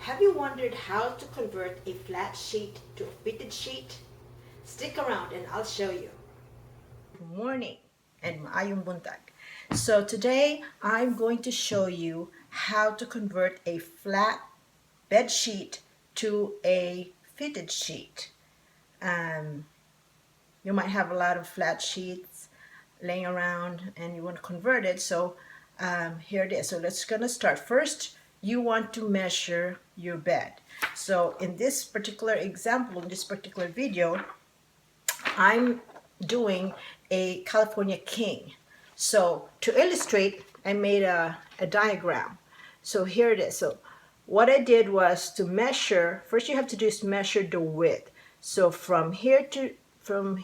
Have you wondered how to convert a flat sheet to a fitted sheet? Stick around and I'll show you. Good morning and maayong buntag. So today I'm going to show you how to convert a flat bed sheet to a fitted sheet. You might have a lot of flat sheets laying around and you want to convert it. So here it is. So let's gonna start. First, you want to measure your bed. So in this particular example, in this particular video, I'm doing a California King. So to illustrate, I made a diagram. So here it is. So what I did was to measure. First, you have to do is measure the width. So from here to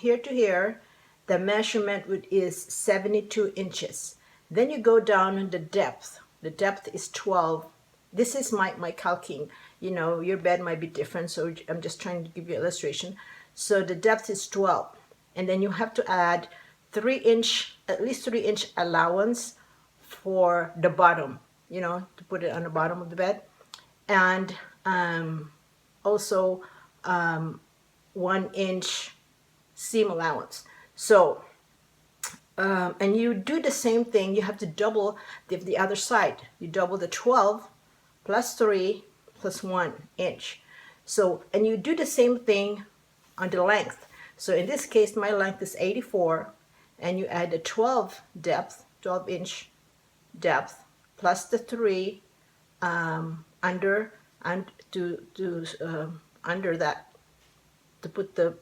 here, the measurement is 72 inches. Then you go down on the depth. The depth is 12. This is my calking. You know, your bed might be different, so I'm just trying to give you an illustration. So the depth is 12. And then you have to add at least 3-inch allowance for the bottom, you know, to put it on the bottom of the bed. And also 1-inch seam allowance. So and you do the same thing. You have to double the other side. You double the 12 plus 3 plus 1 inch. So, and you do the same thing on the length. So in this case, my length is 84, and you add the 12-inch depth plus the 3 under that, to put the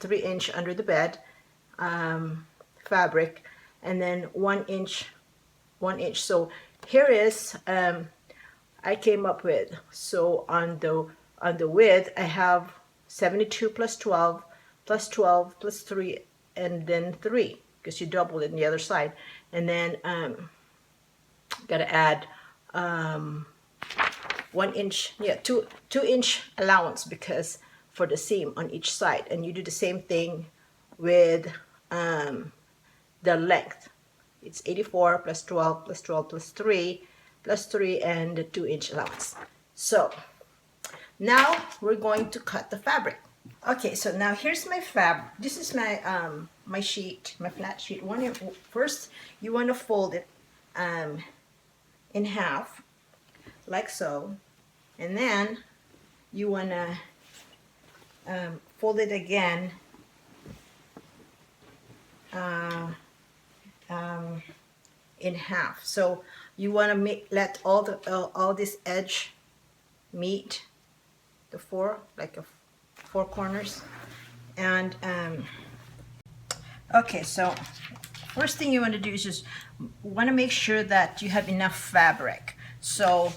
3-inch under the bed fabric, and then 1 inch. So here is I came up with, so on the width I have 72 plus 12 plus 12 plus 3 and then 3, because you doubled it on the other side, and then gotta add 1 inch, 2-inch allowance, because for the seam on each side. And you do the same thing with the length. It's 84 plus 12 plus 12 plus 3 plus 3 and the 2-inch allowance. So now we're going to cut the fabric. Okay, so now here's my fabric. This is my my sheet, my flat sheet. First, you want to fold it in half, like so, and then you want to fold it again in half. So you want to let all this edge meet the four corners. And okay, so first thing you want to do is just want to make sure that you have enough fabric. So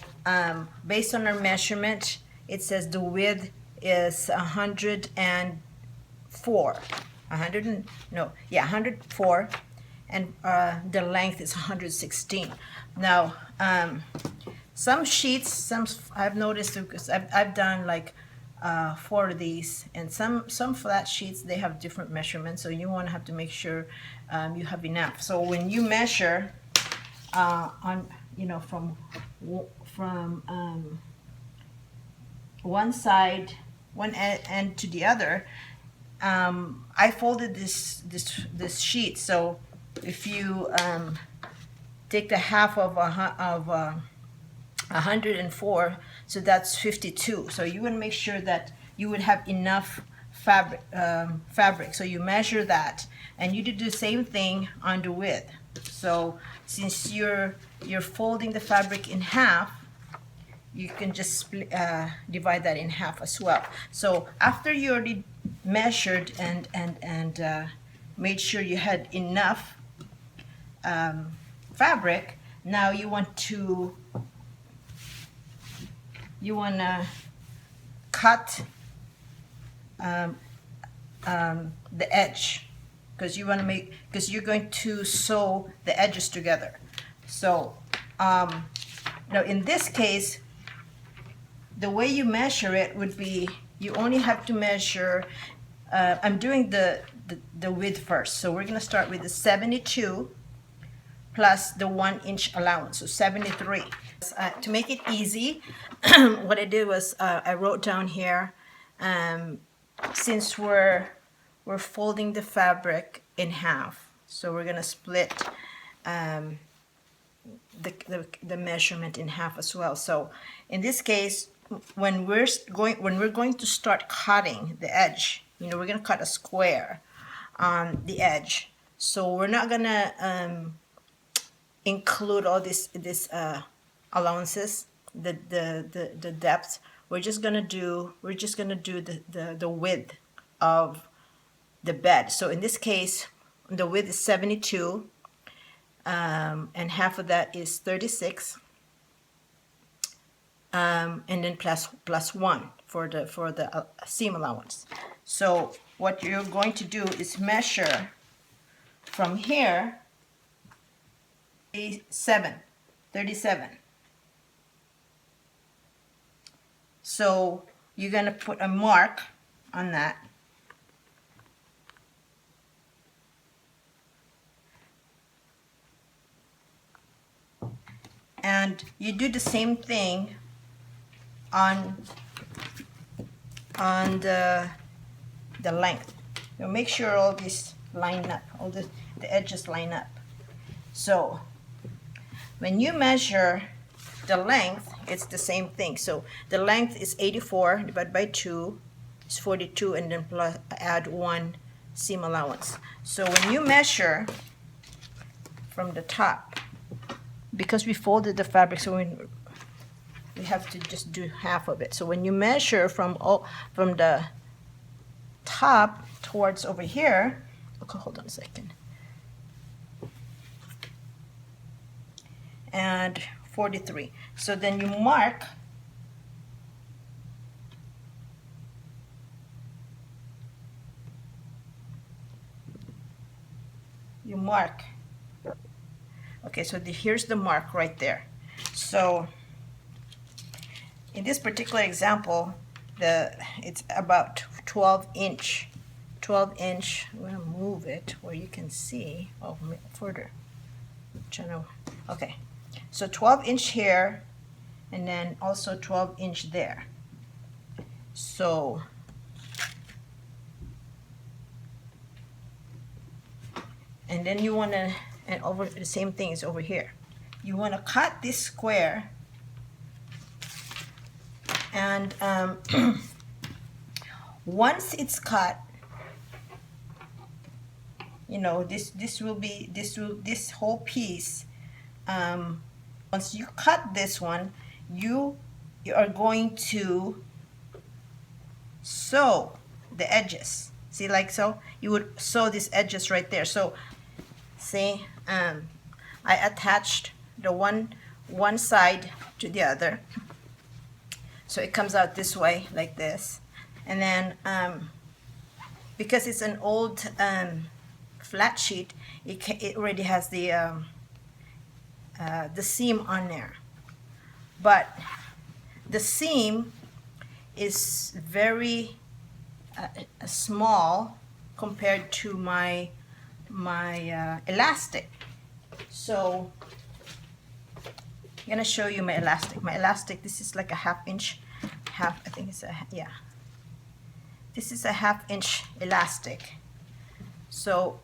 based on our measurement, it says the width is 104, and the length is 116. Now some sheets, I've noticed, because I've done like 4 of these, and some flat sheets, they have different measurements, so you want to have to make sure you have enough. So when you measure on, you know, from one side, one end to the other, I folded this sheet. So if you take the half of 104, so that's 52. So you want to make sure that you would have enough fabric. So you measure that, and you do the same thing on the width. So since you're folding the fabric in half, you can just divide that in half as well. So after you already measured and made sure you had enough fabric, now you want to cut the edge, because you're going to sew the edges together. So now in this case, the way you measure it would be, you only have to measure, I'm doing the width first. So we're going to start with the 72 plus the 1-inch allowance, so 73. To make it easy, what I did was I wrote down here, since we're folding the fabric in half, so we're gonna split the measurement in half as well. So in this case, when we're going to start cutting the edge, you know, we're gonna cut a square on the edge. So we're not gonna include all this allowances, the depth. We're just gonna do the width of the bed. So in this case, the width is 72, and half of that is 36, and then plus 1 for the seam allowance. So what you're going to do is measure from here 37. So you're going to put a mark on that. And you do the same thing on the length. You make sure all these line up, all the edges line up. So when you measure the length, it's the same thing. So the length is 84 divided by 2 is 42, and then plus add 1 seam allowance. So when you measure from the top, because we folded the fabric, so we have to just do half of it. So when you measure from the top towards over here, okay, hold on a second, and 43. So then you mark okay, so here's the mark right there. So in this particular example, it's about 12 inch. I'm going to move it where you can see. Oh, further. Okay, so 12 inch here, and then also 12 inch there. So and then you want to, and over the same thing is over here. You want to cut this square, and once it's cut, you know, this whole piece, once you cut this one, you are going to sew the edges. See, like so, you would sew these edges right there. So see, I attached the one side to the other, so it comes out this way like this. And then because it's an old flat sheet, it already has the seam on there, but the seam is very small compared to my elastic. So I'm gonna show you my elastic. My elastic, this is like a half-inch, I think it's this is a half-inch elastic. So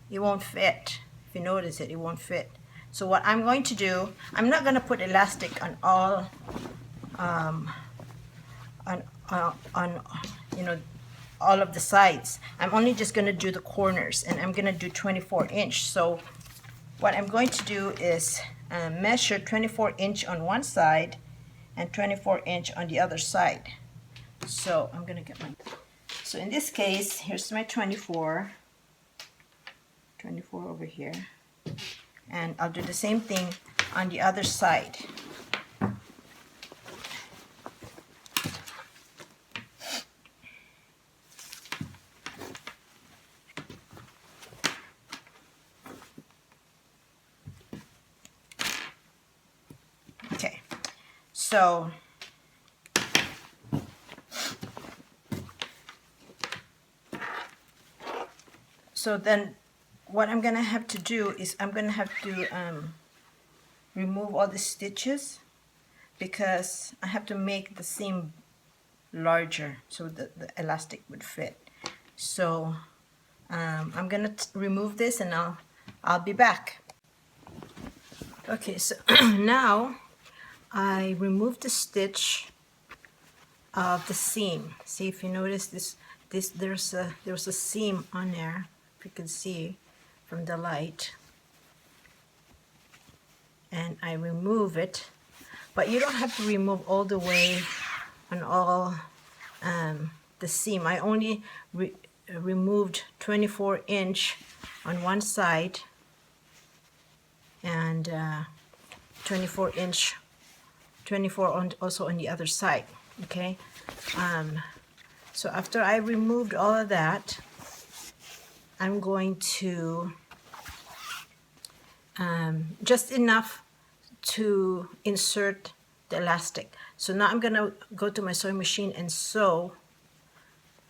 it won't fit. If you notice it won't fit. So what I'm going to do, I'm not gonna put elastic on all on you know, all of the sides. I'm only just gonna do the corners, and I'm gonna do 24 inch. So what I'm going to do is measure 24 inch on one side and 24 inch on the other side. So I'm gonna get so in this case, here's my 24 over here, and I'll do the same thing on the other side. Okay, so then what I'm gonna have to do is I'm gonna have to remove all the stitches because I have to make the seam larger so that the elastic would fit. So I'm gonna remove this and I'll be back. Okay, so now I removed the stitch of the seam. See, if you notice this there's a seam on there, if you can see from the light, and I remove it. But you don't have to remove all the way on all the seam. I only removed 24-inch on one side and 24-inch 24 on also on the other side. Okay, so after I removed all of that, I'm going to just enough to insert the elastic. So now I'm gonna go to my sewing machine and sew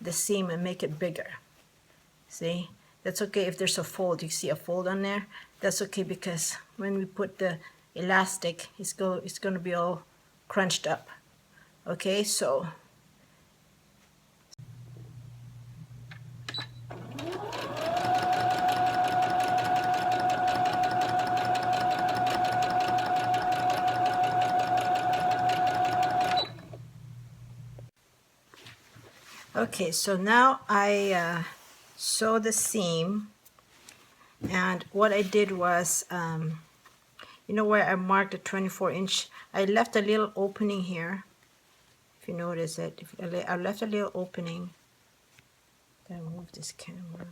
the seam and make it bigger. See, that's okay if there's a fold. You see a fold on there? That's okay because when we put the elastic, it's gonna be all crunched up. Okay, so now I sew the seam, and what I did was, you know where I marked the 24-inch, I left a little opening here. If you notice it, I left a little opening. Gotta move this camera.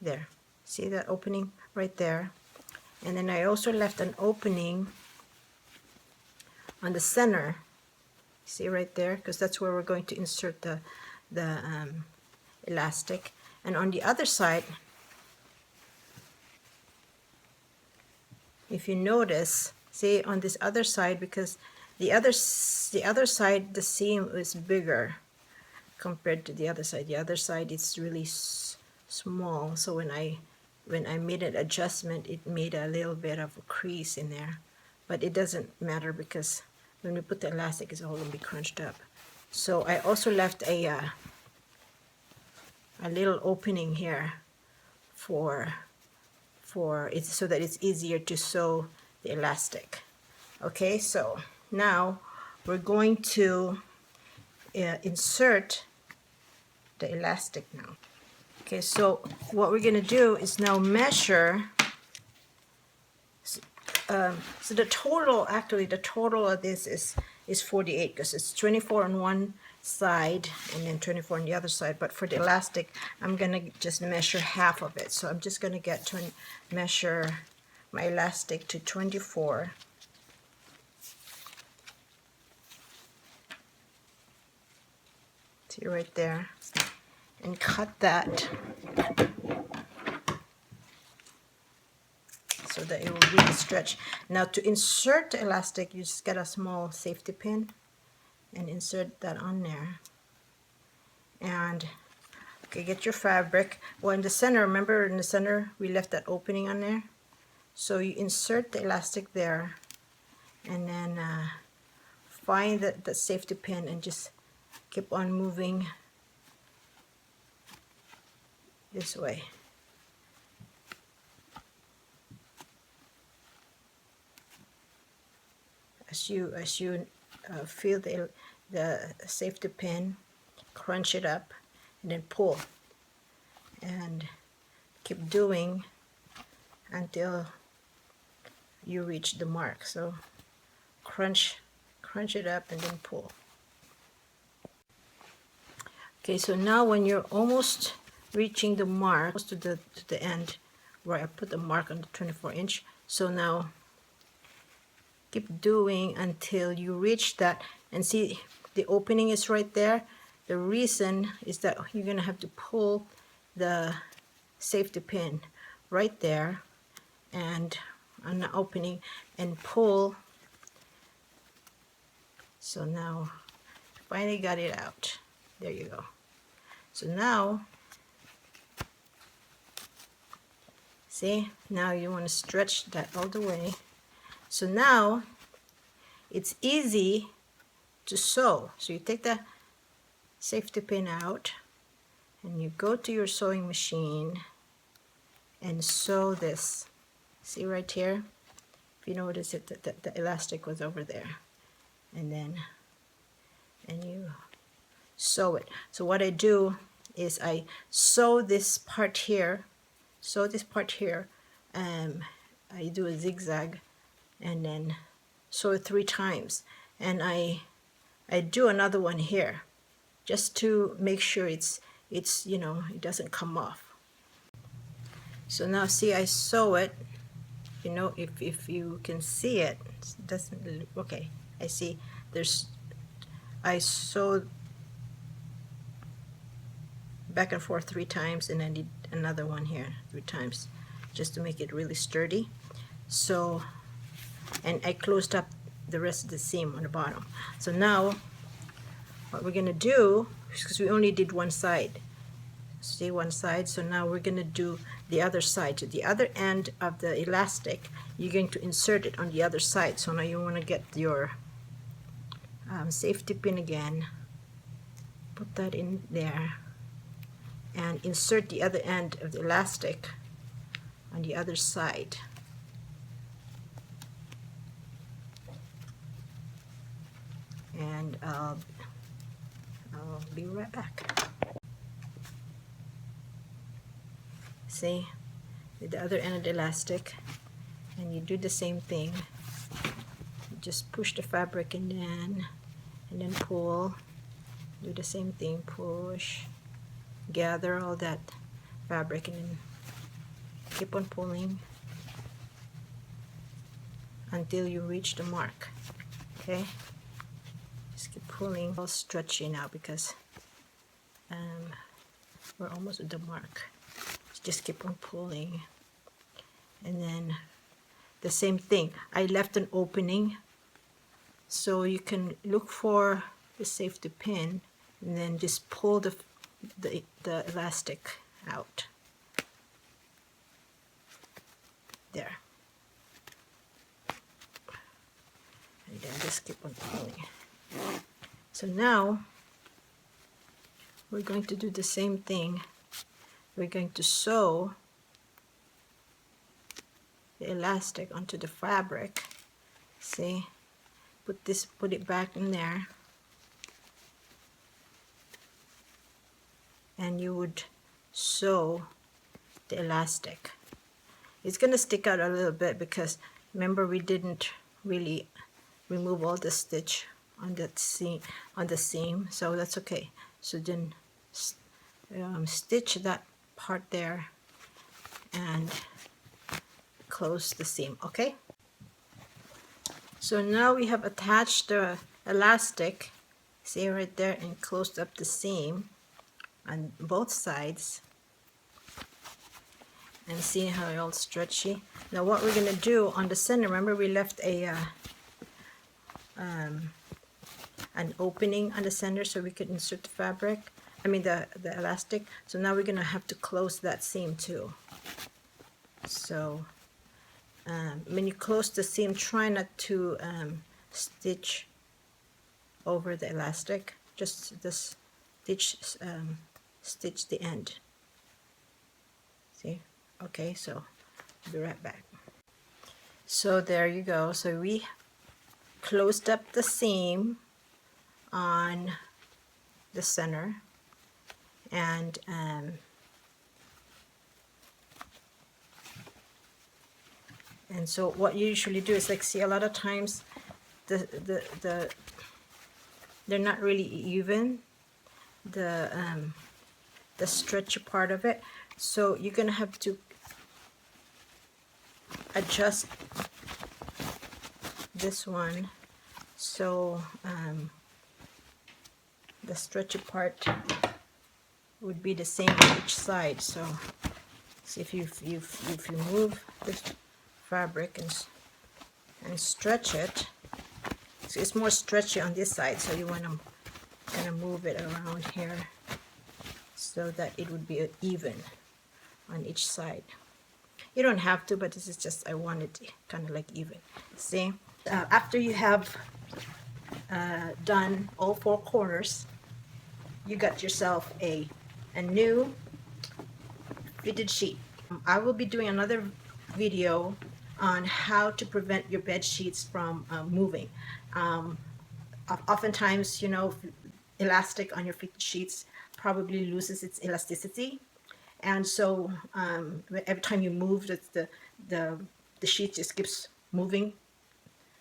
There, see that opening right there? And then I also left an opening on the center. See right there, because that's where we're going to insert the elastic. And on the other side, if you notice, see on this other side, because the other side the seam is bigger compared to the other side. The other side is really small. So when I made an adjustment, it made a little bit of a crease in there, but it doesn't matter because when we put the elastic, it's all going to be crunched up. So I also left a little opening here for it so that it's easier to sew the elastic. Okay, so now we're going to insert the elastic now. Okay, so what we're going to do is now measure. So the total of this is 48 because it's 24 on one side and then 24 on the other side. But for the elastic, I'm gonna just measure half of it. So I'm just gonna measure my elastic to 24. See right there, and cut that so that it will really stretch. Now to insert the elastic, you just get a small safety pin and insert that on there. And okay, get your fabric. Well, in the center, remember in the center we left that opening on there? So you insert the elastic there and then find the safety pin and just keep on moving this way. As you feel the safety pin, crunch it up and then pull, and keep doing until you reach the mark. So crunch it up and then pull. Okay, so now when you're almost reaching the mark, close to the end where I put the mark on the 24-inch, so now keep doing until you reach that, and see the opening is right there. The reason is that you're gonna have to pull the safety pin right there and on the opening and pull. So now finally got it out. There you go. So now See, now you want to stretch that all the way. So now it's easy to sew. So you take the safety pin out and you go to your sewing machine and sew this. See right here? If you notice it, the elastic was over there. And you sew it. So what I do is I sew this part here, I do a zigzag and then sew it 3 times, and I do another one here just to make sure it's you know, it doesn't come off. So now see, I sew it, you know, if you can see it, it doesn't, okay, I see I sew back and forth 3 times, and I did another one here 3 times just to make it really sturdy. So, and I closed up the rest of the seam on the bottom. So now what we're gonna do, because we only did one side, see, one side, so now we're gonna do the other side. To the other end of the elastic, you're going to insert it on the other side. So now you want to get your safety pin again, put that in there, and insert the other end of the elastic on the other side. And I'll be right back. See, with the other end of the elastic, and you do the same thing. You just push the fabric and then pull. Do the same thing, push, gather all that fabric, and then keep on pulling until you reach the mark. Okay, just keep pulling. All stretchy now because we're almost at the mark. Just keep on pulling, and then the same thing. I left an opening so you can look for the safety pin and then just pull the elastic out there, and then just keep on pulling. So now we're going to do the same thing. We're going to sew the elastic onto the fabric. See, put it back in there, and you would sew the elastic. It's gonna stick out a little bit because remember we didn't really remove all the stitch on the seam, so that's okay. So then stitch that part there and close the seam. Okay, so now we have attached the elastic, see right there, and closed up the seam on both sides, and see how it's all stretchy. Now what we're going to do on the center, remember we left a an opening on the center so we could insert the fabric, the elastic. So now we're going to have to close that seam too. So when you close the seam, try not to stitch over the elastic, just stitch the end. See? Okay, so I'll be right back. So there you go. So we closed up the seam on the center, and so what you usually do is, like, see, a lot of times they're not really even, the stretchy part of it, so you're gonna have to adjust this one so the stretchy part would be the same on each side. So see, if you move this fabric and stretch it, so it's more stretchy on this side, so you want to kind of move it around here so that it would be even on each side. You don't have to, but this is just, I want it kind of like even. See, after you have done all four corners, you got yourself a new fitted sheet. I will be doing another video on how to prevent your bed sheets from moving. Oftentimes, you know, elastic on your fitted sheets probably loses its elasticity, and so every time you move, the the sheet just keeps moving.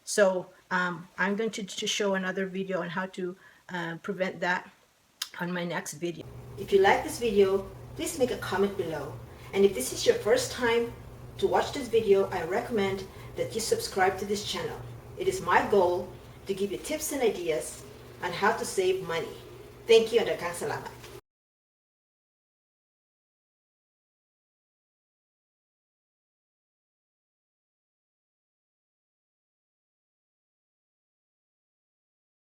So I'm going to show another video on how to prevent that on my next video. If you like this video, please make a comment below. And if this is your first time to watch this video, I recommend that you subscribe to this channel. It is my goal to give you tips and ideas on how to save money. Thank you and daghang salamat.